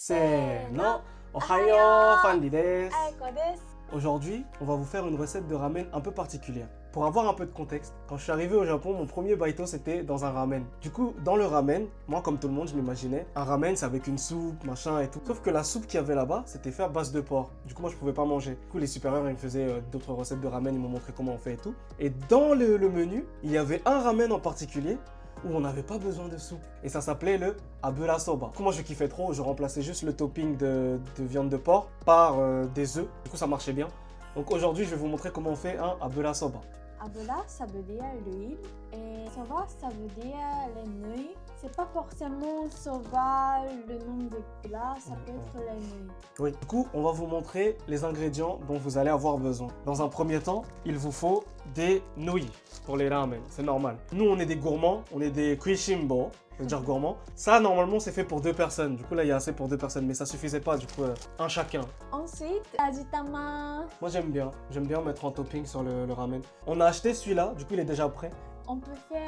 No. Ohayo, Fandi desu. Aiko desu. Aujourd'hui, on va vous faire une recette de ramen un peu particulière. Pour avoir un peu de contexte, quand je suis arrivé au Japon, mon premier baito c'était dans un ramen. Du coup, dans le ramen, moi comme tout le monde, je m'imaginais, un ramen c'est avec une soupe, machin et tout. Sauf que la soupe qu'il y avait là-bas, c'était fait à base de porc. Du coup, moi je pouvais pas manger. Du coup, les supérieurs, ils me faisaient d'autres recettes de ramen, ils m'ont montré comment on fait et tout. Et dans le menu, il y avait un ramen en particulier où on n'avait pas besoin de soupe. Et ça s'appelait le abura soba. Du coup, moi je kiffais trop, je remplaçais juste le topping de viande de porc par des œufs. Du coup, ça marchait bien. Donc aujourd'hui, je vais vous montrer comment on fait un abura soba. Abura, ça veut dire l'huile. Et soba, ça veut dire les nouilles. C'est pas forcément soba, le nom de plat, ça peut être les nouilles. Oui. Du coup, on va vous montrer les ingrédients dont vous allez avoir besoin. Dans un premier temps, il vous faut des nouilles pour les ramen. C'est normal. Nous, on est des gourmands, on est des kuishimbo. Ça veut dire gourmand. Ça, normalement, c'est fait pour 2 personnes. Du coup, là, il y a assez pour 2 personnes. Mais ça suffisait pas, du coup, un chacun. Ensuite, ajitama. Moi, j'aime bien. J'aime bien mettre en topping sur le ramen. On a acheté celui-là. Du coup, il est déjà prêt. On peut faire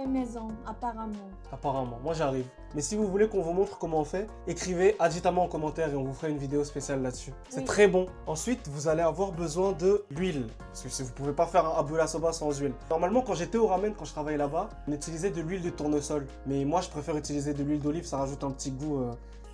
maison, apparemment. Apparemment. Moi, j'arrive. Mais si vous voulez qu'on vous montre comment on fait, écrivez ajitama en commentaire et on vous ferait une vidéo spéciale là-dessus. C'est Oui. très bon. Ensuite, vous allez avoir besoin de l'huile. Parce que vous pouvez pas faire un abura soba sans huile. Normalement, quand j'étais au ramen, quand je travaillais là-bas, on utilisait de l'huile de tournesol. Mais moi, je préfère utiliser de l'huile d'olive. Ça rajoute un petit goût.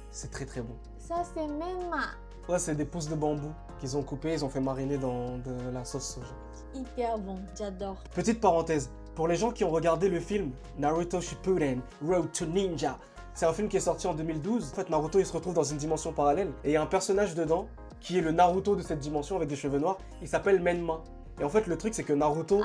C'est très très bon. Ça, c'est menma. Ouais, c'est des pousses de bambou qu'ils ont coupées. Ils ont fait mariner dans de la sauce soja. Hyper bon, j'adore. Petite parenthèse. Pour les gens qui ont regardé le film Naruto Shippuden Road to Ninja, c'est un film qui est sorti en 2012. En fait, Naruto, il se retrouve dans une dimension parallèle et il y a un personnage dedans qui est le Naruto de cette dimension avec des cheveux noirs. Il s'appelle Menma. Et en fait, le truc, c'est que Naruto,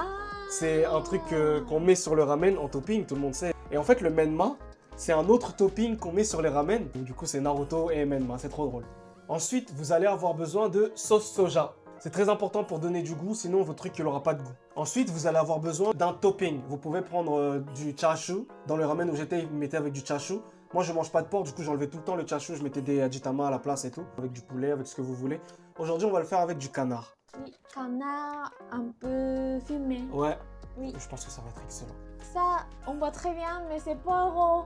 c'est un truc qu'on met sur le ramen en topping, tout le monde sait. Et en fait, le Menma, c'est un autre topping qu'on met sur les ramen. Du coup, c'est Naruto et Menma, c'est trop drôle. Ensuite, vous allez avoir besoin de sauce soja. C'est très important pour donner du goût, sinon votre truc n'aura pas de goût. Ensuite, vous allez avoir besoin d'un topping. Vous pouvez prendre du chashu. Dans le ramen où j'étais, ils mettaient avec du chashu. Moi, je mange pas de porc, du coup, j'enlevais tout le temps le chashu. Je mettais des ajitama à la place et tout, avec du poulet, avec ce que vous voulez. Aujourd'hui, on va le faire avec du canard. Oui, canard un peu fumé. Ouais, Oui, je pense que ça va être excellent. ça, on voit très bien, mais c'est pas gros.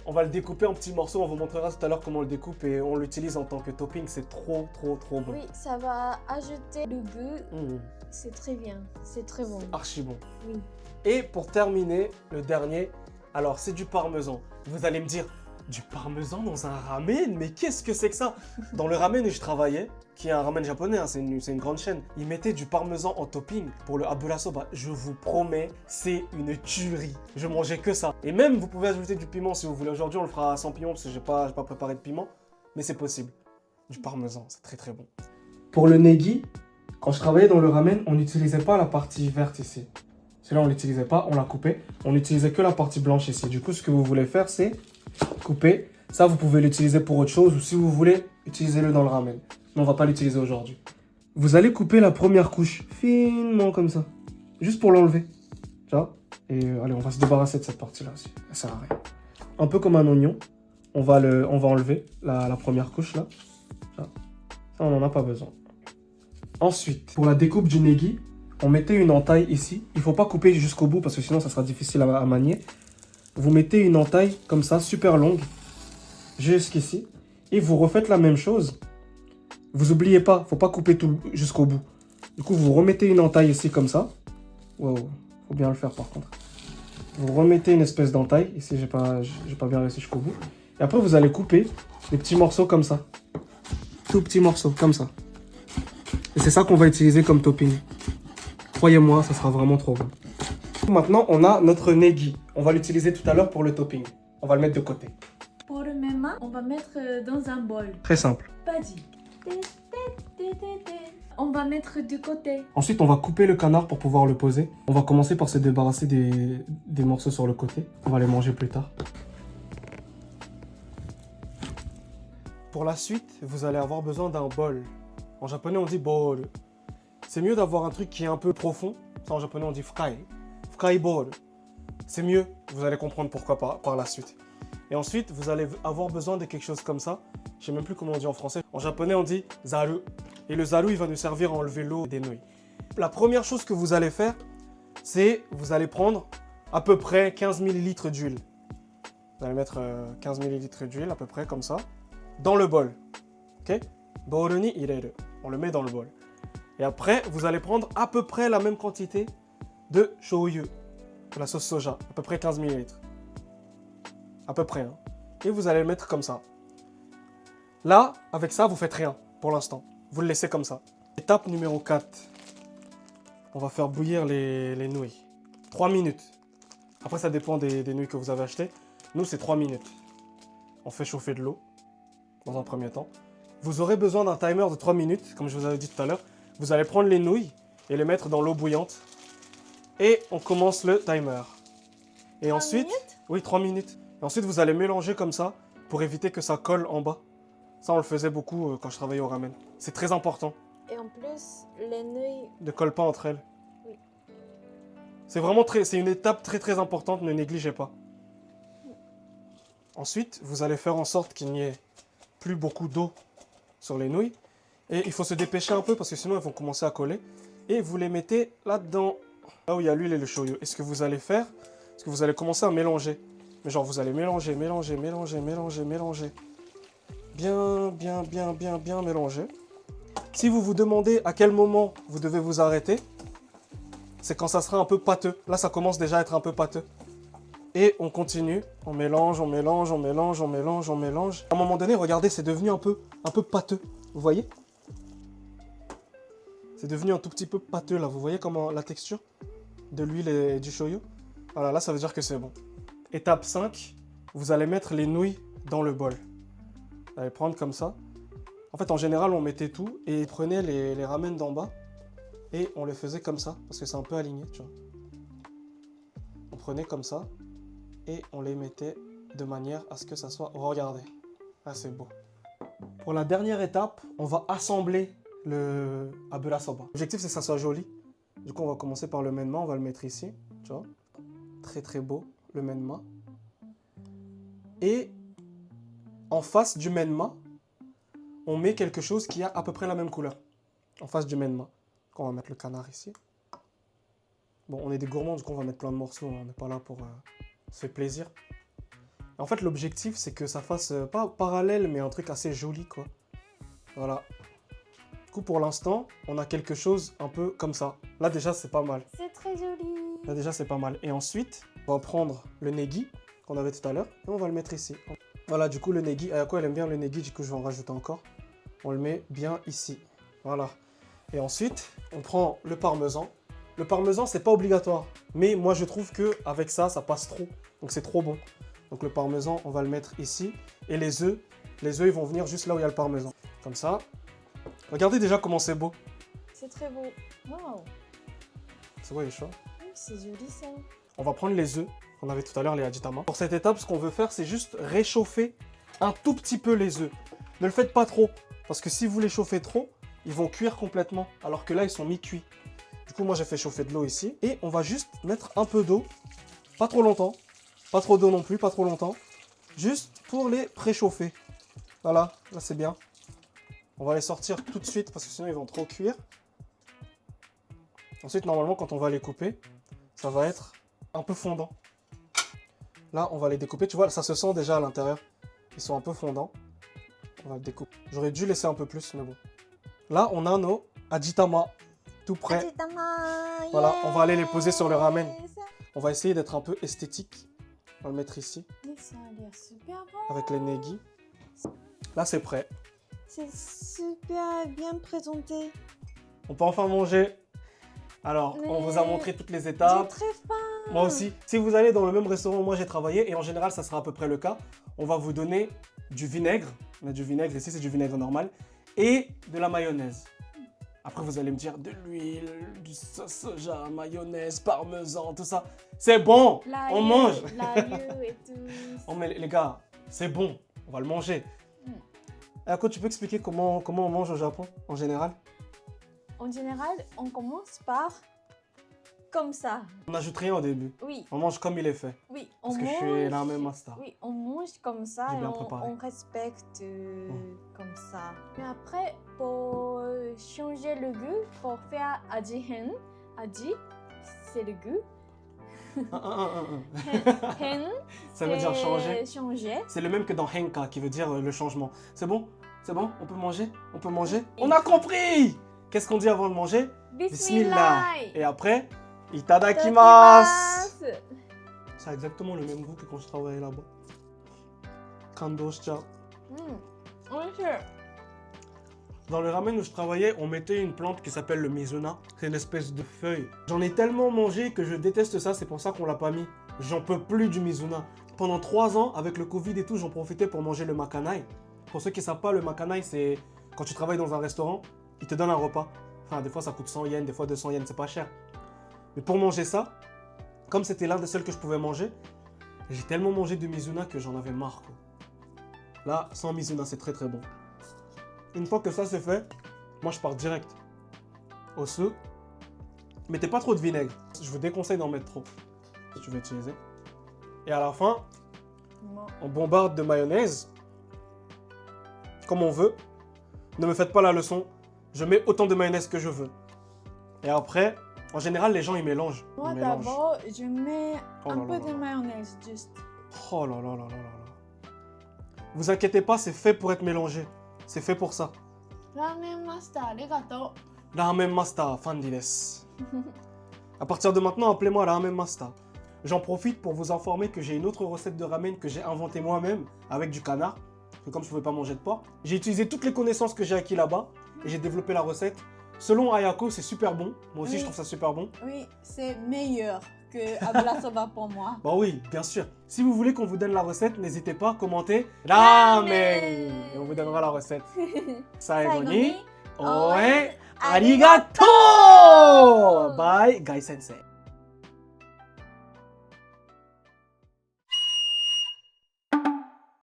On va le découper en petits morceaux. On vous montrera tout à l'heure comment on le découpe et on l'utilise en tant que topping. C'est trop bon. Oui, ça va ajouter le goût. Mmh, C'est très bien, c'est très bon. archi bon. Oui. Et pour terminer, le dernier, alors c'est du parmesan. Vous allez me dire, du parmesan dans un ramen? Mais qu'est-ce que c'est que ça? Dans le ramen où je travaillais, qui est un ramen japonais, hein, c'est une grande chaîne, ils mettaient du parmesan en topping pour le abura soba. Je vous promets, c'est une tuerie. Je mangeais que ça. Et même, vous pouvez ajouter du piment si vous voulez. Aujourd'hui, on le fera sans piment parce que j'ai pas préparé de piment. Mais c'est possible. Du parmesan, c'est très bon. Pour le negi, quand je travaillais dans le ramen, on n'utilisait pas la partie verte ici. Celui-là, on ne l'utilisait pas, on l'a coupé. On n'utilisait que la partie blanche ici. Du coup, ce que vous voulez faire, c'est couper. Ça, vous pouvez l'utiliser pour autre chose ou si vous voulez, utilisez-le dans le ramen. Mais on va pas l'utiliser aujourd'hui. Vous allez couper la première couche finement comme ça. Juste pour l'enlever. Tu vois? Et allez, on va se débarrasser de cette partie-là aussi. Ça sert à rien. Un peu comme un oignon. On va enlever la première couche là. Ça, on n'en a pas besoin. Ensuite, pour la découpe du negi, on mettait une entaille ici. Il ne faut pas couper jusqu'au bout parce que sinon ça sera difficile à manier. Vous mettez une entaille comme ça, super longue, jusqu'ici. Et vous refaites la même chose. Vous n'oubliez pas, il ne faut pas couper tout jusqu'au bout. Du coup, vous remettez une entaille ici comme ça. Wow, faut bien le faire par contre. Vous remettez une espèce d'entaille. Ici, j'ai pas bien réussi jusqu'au bout. Et après, vous allez couper des petits morceaux comme ça. Tout petits morceaux, comme ça. Et c'est ça qu'on va utiliser comme topping. Croyez-moi, ça sera vraiment trop bon. Maintenant, on a notre negi. On va l'utiliser tout à l'heure pour le topping. On va le mettre de côté. Pour le menma, on va mettre dans un bol. Très simple. Badi. On va mettre de côté. Ensuite, on va couper le canard pour pouvoir le poser. On va commencer par se débarrasser des morceaux sur le côté. On va les manger plus tard. Pour la suite, vous allez avoir besoin d'un bol. En japonais, on dit bol. C'est mieux d'avoir un truc qui est un peu profond. Ça, en japonais, on dit fukai. Fukai bol. C'est mieux. Vous allez comprendre pourquoi par la suite. Et ensuite, vous allez avoir besoin de quelque chose comme ça. Je sais même plus comment on dit en français. En japonais, on dit zaru. Et le zaru, il va nous servir à enlever l'eau des nouilles. La première chose que vous allez faire, c'est vous allez prendre à peu près 15 ml d'huile. Vous allez mettre 15 ml d'huile à peu près comme ça. Dans le bol. Ok? Bowl ni ireru. On le met dans le bol. Et après, vous allez prendre à peu près la même quantité de shoyu, de la sauce soja, à peu près 15 ml. À peu près. Hein. Et vous allez le mettre comme ça. Là, avec ça, vous faites rien pour l'instant. Vous le laissez comme ça. Étape numéro 4. On va faire bouillir les nouilles. 3 minutes. Après, ça dépend des nouilles que vous avez achetées. Nous, c'est 3 minutes. On fait chauffer de l'eau dans un premier temps. Vous aurez besoin d'un timer de 3 minutes, comme je vous avais dit tout à l'heure. Vous allez prendre les nouilles et les mettre dans l'eau bouillante. Et on commence le timer. Et 3 ensuite, minutes? oui, 3 minutes. Et ensuite, vous allez mélanger comme ça pour éviter que ça colle en bas. Ça, on le faisait beaucoup quand je travaillais au ramen. C'est très important. Et en plus, les nouilles... Ne colle pas entre elles. Oui. C'est une étape très très importante, ne négligez pas. Ensuite, vous allez faire en sorte qu'il n'y ait plus beaucoup d'eau sur les nouilles. Et il faut se dépêcher un peu parce que sinon elles vont commencer à coller. Et vous les mettez là-dedans, là où il y a l'huile et le shoyu. Et ce que vous allez faire, c'est que vous allez commencer à mélanger. Mais genre vous allez mélanger. Bien mélanger. Si vous vous demandez à quel moment vous devez vous arrêter, c'est quand ça sera un peu pâteux. Là, ça commence déjà à être un peu pâteux. Et on continue, on mélange. À un moment donné, regardez, c'est devenu un peu pâteux. Vous voyez? C'est devenu un tout petit peu pâteux là. Vous voyez comment la texture de l'huile et du shoyu? Voilà, là, ça veut dire que c'est bon. Étape 5, vous allez mettre les nouilles dans le bol. Vous allez prendre comme ça. En fait, en général, on mettait tout et prenait les ramen d'en bas et on les faisait comme ça parce que c'est un peu aligné, tu vois. On prenait comme ça et on les mettait de manière à ce que ça soit... Regardez, là c'est beau. Pour la dernière étape, on va assembler le abura soba. L'objectif c'est que ça soit joli. Du coup, on va commencer par le menma, on va le mettre ici, tu vois. Très très beau, le menma. Et en face du menma, on met quelque chose qui a à peu près la même couleur. En face du menma. On va mettre le canard ici. Bon, on est des gourmands, du coup on va mettre plein de morceaux. On n'est pas là pour se faire plaisir. En fait, l'objectif, c'est que ça fasse pas parallèle, mais un truc assez joli, quoi. Voilà. Du coup, pour l'instant, on a quelque chose un peu comme ça. Là, déjà, c'est pas mal. C'est très joli. Là, déjà, c'est pas mal. Et ensuite, on va prendre le negi qu'on avait tout à l'heure et on va le mettre ici. Voilà, du coup, le negi, Ayako, elle aime bien le negi, du coup, je vais en rajouter encore. On le met bien ici. Voilà. Et ensuite, on prend le parmesan. Le parmesan, c'est pas obligatoire. Mais moi, je trouve qu'avec ça, ça passe trop. Donc, c'est trop bon. Donc, le parmesan, on va le mettre ici. Et les œufs, ils vont venir juste là où il y a le parmesan. Comme ça. Regardez déjà comment c'est beau. C'est très beau. Wow. C'est beau les choix. C'est joli ça. On va prendre les œufs qu'on avait tout à l'heure, les hajitama. Pour cette étape, ce qu'on veut faire, c'est juste réchauffer un tout petit peu les œufs. Ne le faites pas trop. Parce que si vous les chauffez trop, ils vont cuire complètement. Alors que là, ils sont mi-cuits. Du coup, moi, j'ai fait chauffer de l'eau ici. Et on va juste mettre un peu d'eau. Pas trop longtemps. Pas trop d'eau non plus, pas trop longtemps. Juste pour les préchauffer. Voilà, là c'est bien. On va les sortir tout de suite parce que sinon ils vont trop cuire. Ensuite, normalement, quand on va les couper, ça va être un peu fondant. Là, on va les découper. Tu vois, ça se sent déjà à l'intérieur. Ils sont un peu fondants. On va le découper. J'aurais dû laisser un peu plus, mais bon. Là, on a nos hajitama tout prêts. Hajitama, Voilà, on va aller les poser sur le ramen. yes. On va essayer d'être un peu esthétique. On va le mettre ici, Mais ça a l'air super bon. avec les negi. Là, c'est prêt. C'est super bien présenté. On peut enfin manger. Alors, on vous a Mais montré toutes les J'ai étapes. très faim. Moi aussi. Si vous allez dans le même restaurant où moi j'ai travaillé, et en général, ça sera à peu près le cas, on va vous donner du vinaigre. On a du vinaigre ici, c'est du vinaigre normal. Et de la mayonnaise. Après, vous allez me dire de l'huile, du sauce soja, mayonnaise, parmesan, tout ça. C'est bon, L'ail, on mange. l'ail et tout. Oh, mais les gars, c'est bon, on va le manger. Ako, tu peux expliquer comment on mange au Japon, en général? En général, on commence par comme ça. On n'ajoute rien au début. Oui, On mange comme il est fait. oui. Parce On que je suis mange. la même master. Oui, on mange comme ça J'ai et bien préparé. on respecte comme ça. Mais après, pour changer le goût, pour faire aji hen, aji, c'est le goût. Hen, Ça veut dire changer. changer. C'est le même que dans henka, qui veut dire le changement. C'est bon? C'est bon? On peut manger? On peut manger? On a compris! Qu'est-ce qu'on dit avant de manger? Bismillah. Et après, itadakimasu. Ça a exactement le même goût que quand je travaillais là-bas. Kandosha. Dans le ramen où je travaillais, on mettait une plante qui s'appelle le mizuna. C'est une espèce de feuille. J'en ai tellement mangé que je déteste ça, c'est pour ça qu'on l'a pas mis. J'en peux plus du mizuna. Pendant 3 ans, avec le Covid et tout, j'en profitais pour manger le makanai. Pour ceux qui ne savent pas, le makanai, c'est quand tu travailles dans un restaurant, ils te donnent un repas. Enfin, des fois, ça coûte 100 yens, des fois 200 yens, c'est pas cher. Mais pour manger ça, comme c'était l'un des seuls que je pouvais manger, j'ai tellement mangé de mizuna que j'en avais marre, quoi. Là, sans mizuna, c'est très très bon. Une fois que ça c'est fait, moi je pars direct au sou. Mettez pas trop de vinaigre. Je vous déconseille d'en mettre trop si tu veux utiliser. Et à la fin, on bombarde de mayonnaise comme on veut. Ne me faites pas la leçon. Je mets autant de mayonnaise que je veux. Et après, en général, les gens ils mélangent. Moi Ils mélangent. d'abord, je mets Oh un là peu là de là. mayonnaise, juste. Oh là là là là là là. Vous inquiétez pas, c'est fait pour être mélangé. C'est fait pour ça. Ramen master, arigato. Ramen Master, Fandi desu. À partir de maintenant, appelez-moi Ramen Master. J'en profite pour vous informer que j'ai une autre recette de ramen que j'ai inventée moi-même avec du canard. Parce que comme je ne pouvais pas manger de porc, j'ai utilisé toutes les connaissances que j'ai acquises là-bas et j'ai développé la recette. Selon Ayako, c'est super bon. Moi aussi, Oui. je trouve ça super bon. Oui, c'est meilleur que Abla Soba pour moi. Bah oui, bien sûr. Si vous voulez qu'on vous donne la recette, n'hésitez pas à commenter Ramen et on vous donnera la recette. Saego ni oe arigato! Bye, Gai Sensei.